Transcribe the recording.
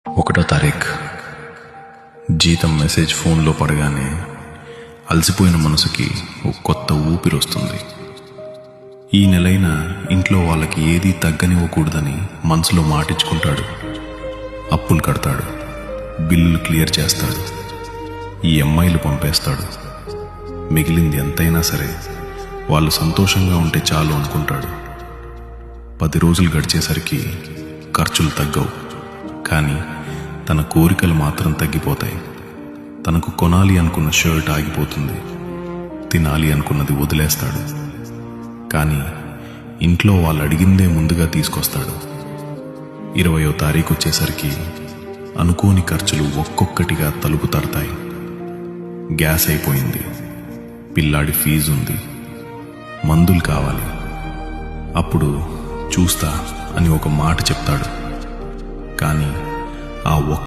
1వ తారీఖు జీతం మెసేజ్ ఫోన్లో పడగానే అలసిపోయిన మనసుకి ఒక కొత్త ఊపిరి వస్తుంది. ఈ నెలైనా ఇంట్లో వాళ్ళకి ఏదీ తగ్గనివ్వకూడదని మనసులో మాటించుకుంటాడు. అప్పులు కడతాడు, బిల్లులు క్లియర్ చేస్తాడు, ఈ అమ్మాయిలు పంపేస్తాడు. మిగిలింది ఎంతైనా సరే వాళ్ళు సంతోషంగా ఉంటే చాలు అనుకుంటాడు. 10 రోజులు గడిచేసరికి ఖర్చులు తగ్గవు, కానీ తన కోరికలు మాత్రం తగ్గిపోతాయి. తనకు కొనాలి అనుకున్న షర్ట్ ఆగిపోతుంది, తినాలి అనుకున్నది వదిలేస్తాడు. కానీ ఇంట్లో వాళ్ళు అడిగిందే ముందుగా తీసుకొస్తాడు. 20వ తారీఖు వచ్చేసరికి అనుకోని ఖర్చులు ఒక్కొక్కటిగా తలుపు తడతాయి. గ్యాస్ అయిపోయింది, పిల్లాడి ఫీజు ఉంది, మందులు కావాలి. అప్పుడు చూస్తా అని ఒక మాట చెప్తాడు, కానీ